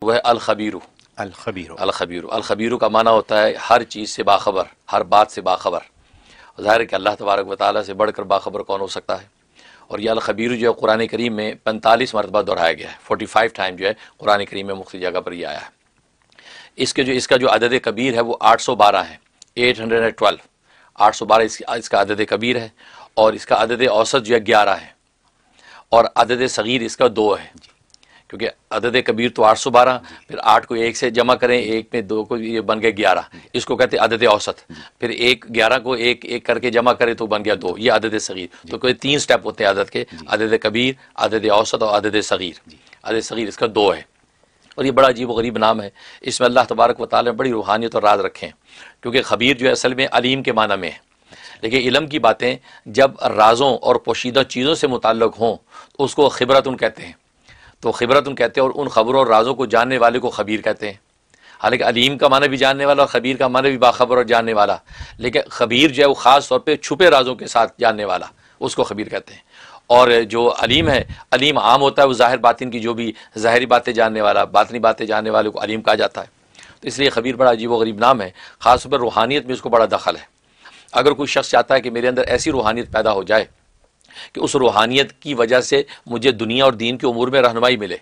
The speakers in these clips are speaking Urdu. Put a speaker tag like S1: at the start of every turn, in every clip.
S1: وہ ہے الخبیرو۔
S2: الخبیر
S1: الخبیرو کا معنی ہوتا ہے ہر چیز سے باخبر، ہر بات سے باخبر۔ ظاہر ہے کہ اللہ تبارک و تعالیٰ سے بڑھ کر باخبر کون ہو سکتا ہے؟ اور یہ الخبیر جو ہے قرآن کریم میں 45 مرتبہ دہرایا گیا ہے، 45 ٹائم جو ہے قرآن کریم میں مختلف جگہ پر یہ آیا ہے۔ اس کا جو عدد کبیر ہے وہ 812 ہے، 812 812 اس کا عدد کبیر ہے، اور اس کا عدد اوسط جو ہے 11 ہے، اور عدد صغیر اس کا 2 ہے، کیونکہ عدد کبیر تو 812، پھر 8 کو 1 سے جمع کریں، 1 میں 2 کو یہ بن گیا 11، اس کو کہتے ہیں عدد اوسط، پھر 11 کو 1 کر کے جمع کرے تو بن گیا 2، یہ عدد صغیر۔ تو کوئی 3 سٹیپ ہوتے ہیں عدد کے، عدد کبیر، عدد اوسط اور عدد صغیر۔ عدد صغیر اس کا 2 ہے، اور یہ بڑا عجیب و غریب نام ہے۔ اس میں اللہ تبارک و تعالیٰ نے بڑی روحانیت اور راز رکھے ہیں، کیونکہ خبیر جو ہے اصل میں علیم کے معنی میں ہے، لیکن علم کی باتیں جب رازوں اور پوشیدہ چیزوں سے متعلق ہوں تو اس کو خبرتن کہتے ہیں، تو خبرتن کہتے ہیں، اور ان خبروں اور رازوں کو جاننے والے کو خبیر کہتے ہیں۔ حالانکہ علیم کا معنی بھی جاننے والا اور خبیر کا معنی بھی باخبر اور جاننے والا، لیکن خبیر جو ہے وہ خاص طور پہ چھپے رازوں کے ساتھ جاننے والا، اس کو خبیر کہتے ہیں۔ اور جو علیم ہے، علیم عام ہوتا ہے، وہ ظاہر باطن کی جو بھی ظاہری باتیں جاننے والا، باطنی باتیں جاننے والے کو علیم کہا جاتا ہے۔ تو اس لیے خبیر بڑا عجیب و غریب نام ہے، خاص طور پر روحانیت میں اس کو بڑا دخل ہے۔ اگر کوئی شخص چاہتا ہے کہ میرے اندر ایسی روحانیت پیدا ہو جائے کہ اس روحانیت کی وجہ سے مجھے دنیا اور دین کے امور میں رہنمائی ملے،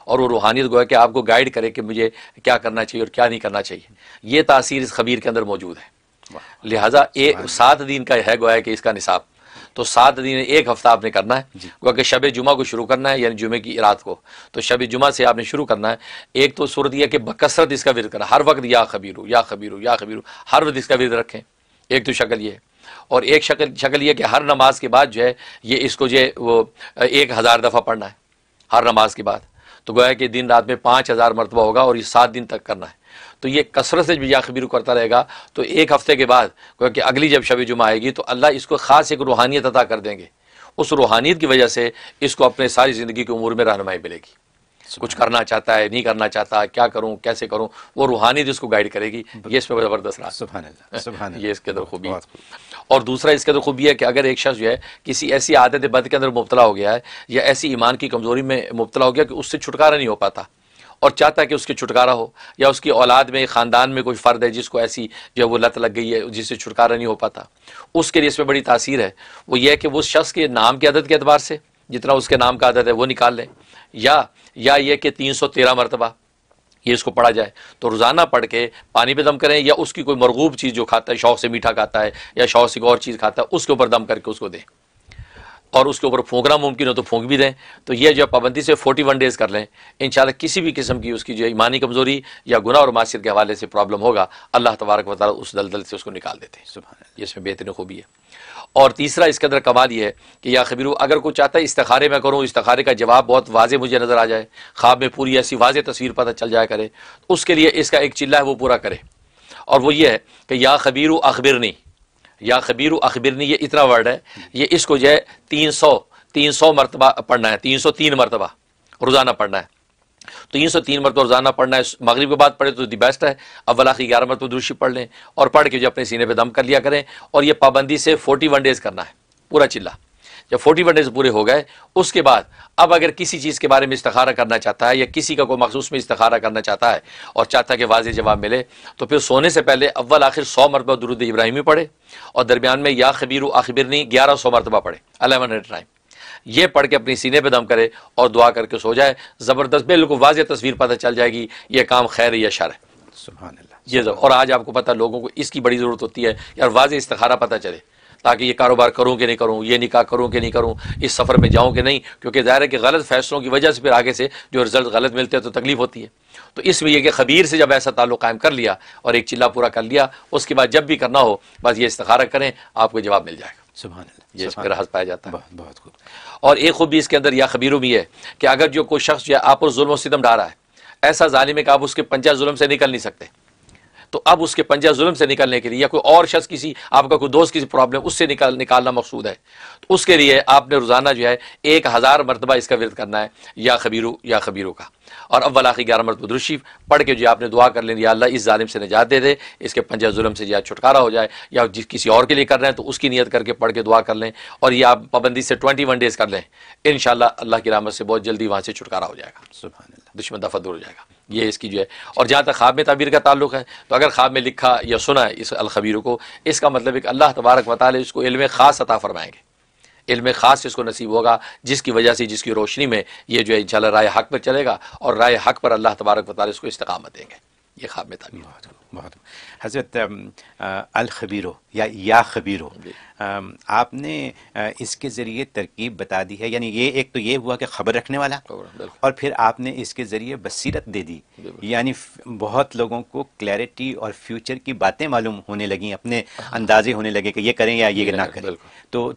S1: اور وہ روحانیت گویا کہ آپ کو گائیڈ کرے کہ مجھے کیا کرنا چاہیے اور کیا نہیں کرنا چاہیے، یہ تاثیر اس خبیر کے اندر موجود ہے۔ لہٰذا 7 دن کا ہے گویا کہ اس کا نصاب، تو 7 دن 1 ہفتہ آپ نے کرنا ہے، گویا کہ شب جمعہ کو شروع کرنا ہے، یعنی جمعے کی رات کو، تو شب جمعہ سے آپ نے شروع کرنا ہے۔ ایک تو صورت یہ کہ بکثرت اس کا ورد کرنا، ہر وقت یا خبیرو یا خبیرو یا خبیرو، ہر وقت اس کا ورد رکھیں، ایک تو شکل یہ ہے۔ اور ایک شکل یہ کہ ہر نماز کے بعد جو ہے یہ اس کو جو ہے وہ 1000 دفعہ پڑھنا ہے ہر نماز کے بعد، تو گویا کہ دن رات میں 5000 مرتبہ ہوگا، اور یہ 7 دن تک کرنا ہے۔ تو یہ کثرت سے یا خبیر کرتا رہے گا، تو 1 ہفتے کے بعد گویا کہ اگلی جب شب جمعہ آئے گی تو اللہ اس کو خاص ایک روحانیت عطا کر دیں گے، اس روحانیت کی وجہ سے اس کو اپنے ساری زندگی کے امور میں رہنمائی ملے گی۔ کچھ کرنا چاہتا ہے، نہیں کرنا چاہتا، کیا کروں کیسے کروں، وہ روحانیت اس کو گائیڈ کرے گی۔ یہ اس میں زبردست راز،
S2: سبحان اللہ، سبحان اللہ،
S1: یہ اس کے اندر خوبی ہے۔ اور دوسرا اس کے اندر خوبی ہے کہ اگر ایک شخص جو ہے کسی ایسی عادت بد کے اندر مبتلا ہو گیا ہے، یا ایسی ایمان کی کمزوری میں مبتلا ہو گیا کہ اس سے چھٹکارا نہیں ہو پاتا، اور چاہتا ہے کہ اس کے چھٹکارا ہو، یا اس کی اولاد میں خاندان میں کوئی فرد ہے جس کو ایسی جو ہے وہ لت لگ گئی ہے جس سے چھٹکارا نہیں ہو پاتا، اس کے لیے اس میں بڑی تاثیر ہے، وہ یہ ہے کہ وہ شخص کے نام کے عدد کے اعتبار سے جتنا اس کے نام کا عدد ہے وہ نکال لیں، یا یہ کہ 313 مرتبہ یہ اس کو پڑھا جائے، تو روزانہ پڑھ کے پانی پہ دم کریں، یا اس کی کوئی مرغوب چیز جو کھاتا ہے، شوق سے میٹھا کھاتا ہے یا شوق سے کوئی اور چیز کھاتا ہے، اس کے اوپر دم کر کے اس کو دیں، اور اس کے اوپر پھونکنا ممکن ہو تو پھونک بھی دیں۔ تو یہ جو پابندی سے 41 ڈیز کر لیں، انشاءاللہ کسی بھی قسم کی اس کی جو ایمانی کمزوری یا گناہ اور معصیت کے حوالے سے پرابلم ہوگا، اللہ تبارک و تعالیٰ اس دلدل سے اس کو نکال دیتے ہیں۔
S2: سبحان اللہ،
S1: یہ اس میں بہترین خوبی ہے۔ اور تیسرا اس کے اندر کمال یہ ہے کہ یا خبیرو، اگر کوئی چاہتا ہے استخارے میں کروں، استخارے کا جواب بہت واضح مجھے نظر آ جائے، خواب میں پوری ایسی واضح تصویر پتہ چل جایا کرے، اس کے لیے اس کا ایک چلہ ہے وہ پورا کرے، اور وہ یہ ہے کہ یا خبیرو اخبرنی، یا خبیرو اخبرنی، یہ اتنا ورڈ ہے، یہ اس کو جو ہے 300 مرتبہ پڑھنا ہے، 303 مرتبہ روزانہ پڑھنا ہے۔ 303 مرتبہ روزانہ پڑھنا ہے، مغرب کے بعد پڑھے تو دی بیسٹ ہے، اول آخر 11 مرتبہ درود شریف پڑھ لیں، اور پڑھ کے جو اپنے سینے پہ دم کر لیا کریں، اور یہ پابندی سے 41 ڈیز کرنا ہے پورا چلہ۔ جب 41 ڈیز پورے ہو گئے، اس کے بعد اب اگر کسی چیز کے بارے میں استخارہ کرنا چاہتا ہے، یا کسی کا کوئی مخصوص میں استخارہ کرنا چاہتا ہے اور چاہتا ہے کہ واضح جواب ملے، تو پھر سونے سے پہلے اول آخر 100 مرتبہ درود ابراہیمی پڑھے، اور درمیان میں یا خبیرو اخبرنی 1100 مرتبہ پڑھے، 1100 ٹائم، یہ پڑھ کے اپنی سینے پہ دم کرے اور دعا کر کے سو جائے، زبردست بالکل واضح تصویر پتہ چل جائے گی یہ کام خیر ہے یا شر ہے۔
S2: سبحان اللہ،
S1: یہ اور آج آپ کو پتہ لوگوں کو اس کی بڑی ضرورت ہوتی ہے یار، واضح استخارہ پتہ چلے، تاکہ یہ کاروبار کروں کہ نہیں کروں، یہ نکاح کروں کہ نہیں کروں، اس سفر میں جاؤں کہ نہیں، کیونکہ ظاہر ہے کہ غلط فیصلوں کی وجہ سے پھر آگے سے جو رزلٹ غلط ملتے ہیں تو تکلیف ہوتی ہے۔ تو اس میں یہ کہ خبیر سے جب ایسا تعلق قائم کر لیا اور ایک چلہ پورا کر لیا، اس کے بعد جب بھی کرنا ہو بس یہ استخارہ کریں، آپ کو جواب مل جائے گا۔
S2: سبحان اللہ،
S1: یہ اس میں راحت پایا جاتا ہے۔
S2: بہت خوب۔
S1: اور ایک خوبی اس کے اندر یا خبیروں بھی ہے کہ اگر جو کوئی شخص جو ہے آپ پر ظلم و ستم ڈھا رہا ہے، ایسا ظالم ہے کہ آپ اس کے پنجہ ظلم سے نکل نہیں سکتے، تو اب اس کے پنجہ ظلم سے نکلنے کے لیے، یا کوئی اور شخص کسی آپ کا کوئی دوست کسی پرابلم اس سے نکالنا مقصود ہے، تو اس کے لیے آپ نے روزانہ جو ہے 1000 مرتبہ اس کا ورد کرنا ہے یا خبیرو کا۔ اور اول آخر 11 مرتبہ درود شریف پڑھ کے جو آپ نے دعا کر لیں یا اللہ اس ظالم سے نجات دے دے، اس کے پنجہ ظلم سے چھٹکارا ہو جائے، یا جس کسی اور کے لیے کر رہے ہیں تو اس کی نیت کر کے پڑھ کے دعا کر لیں، اور یہ آپ پابندی سے 21 ڈیز کر لیں، انشاءاللہ اللہ کی رحمت سے بہت جلدی وہاں سے چھٹکارا ہو جائے گا،
S2: سبحان اللہ،
S1: دشمن دفع دور ہو جائے گا۔ یہ اس کی جو ہے، اور جہاں تک خواب میں تعبیر کا تعلق ہے تو اگر خواب میں لکھا یا سنا ہے اس الخبیر کو، اس کا مطلب ہے کہ اللہ تبارک و تعالی اس کو علم خاص عطا فرمائیں گے، علم خاص اس کو نصیب ہوگا، جس کی وجہ سے جس کی روشنی میں یہ جو ہے انشاءاللہ رائے حق پر چلے گا، اور رائے حق پر اللہ تبارک و تعالی اس کو استقامت دیں گے۔ یہ خواب میں تعبیر۔
S2: بہت حضرت الخبیرو یا خبیرو، آپ نے اس کے ذریعے ترکیب بتا دی ہے، یعنی یہ ایک تو یہ ہوا کہ خبر رکھنے والا، اور پھر آپ نے اس کے ذریعے بصیرت دے دی، یعنی بہت لوگوں کو کلیئرٹی اور فیوچر کی باتیں معلوم ہونے لگیں، اپنے اندازے ہونے لگے کہ یہ کریں یا یہ نہ کریں، تو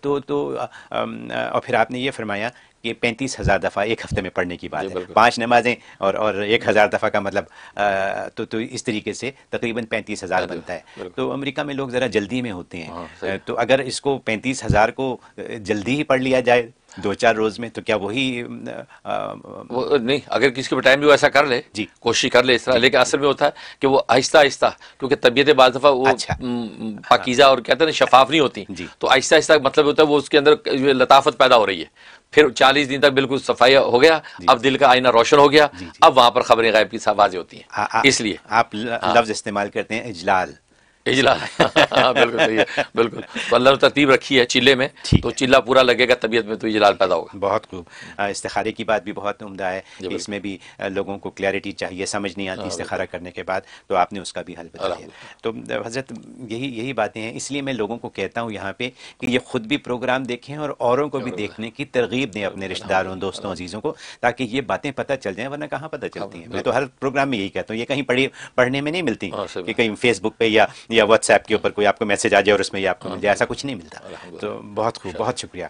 S2: اور پھر آپ نے یہ فرمایا کہ 35,000 دفعہ ایک ہفتے میں پڑھنے کی بات ہے، 5 نمازیں اور 1,000 دفعہ کا مطلب تو اس طریقے سے تقریباً 35,000 بنتا ہے۔ تو امریکہ میں لوگ ذرا جلدی میں ہوتے ہیں، تو اگر اس کو 35,000 کو جلدی ہی پڑھ لیا جائے 2-4 روز میں تو کیا وہی
S1: نہیں، اگر کسی کے ٹائم بھی وہ ایسا کر لے،
S2: جی
S1: کوشش کر لے اس طرح، لیکن اصل میں ہوتا ہے کہ وہ آہستہ آہستہ، کیونکہ طبیعتیں بعض دفعہ وہ پاکیزہ اور کہتے ہیں شفاف نہیں ہوتی، تو آہستہ آہستہ مطلب ہوتا ہے وہ اس کے اندر لطافت پیدا ہو رہی ہے، پھر 40 دن تک بالکل صفائی ہو گیا، اب دل کا آئینہ روشن ہو گیا، اب وہاں پر خبریں غیب کی واضح ہوتی ہیں۔ اس لیے
S2: آپ لفظ استعمال کرتے ہیں اجلال،
S1: اجلال، بالکل صحیح ہے، بالکل۔ تو اللہ نے ترتیب رکھی ہے چلے میں، تو چلہ پورا لگے گا طبیعت میں تو اجلال پیدا ہوگا۔
S2: بہت خوب۔ استخارے کی بات بھی بہت عمدہ ہے، اس میں بھی لوگوں کو کلیئرٹی چاہیے، سمجھ نہیں آتی استخارہ کرنے کے بعد، تو آپ نے اس کا بھی حل بتایا۔ تو حضرت یہی باتیں ہیں، اس لیے میں لوگوں کو کہتا ہوں یہاں پہ کہ یہ خود بھی پروگرام دیکھیں اور اوروں کو بھی دیکھنے کی ترغیب دیں، اپنے رشتہ داروں، دوستوں، عزیزوں کو، تاکہ یہ باتیں پتہ چل جائیں، ورنہ کہاں پتہ چلتی ہیں۔ میں تو ہر پروگرام میں یہی کہتا ہوں، یہ کہیں پڑھنے میں نہیں ملتی کہ کہیں فیس بک پہ یا واٹس ایپ کے اوپر کوئی آپ کو میسج آ جائے اور اس میں یہ آپ کو مل جائے، ایسا کچھ نہیں ملتا۔ تو بہت خوب، بہت شکریہ۔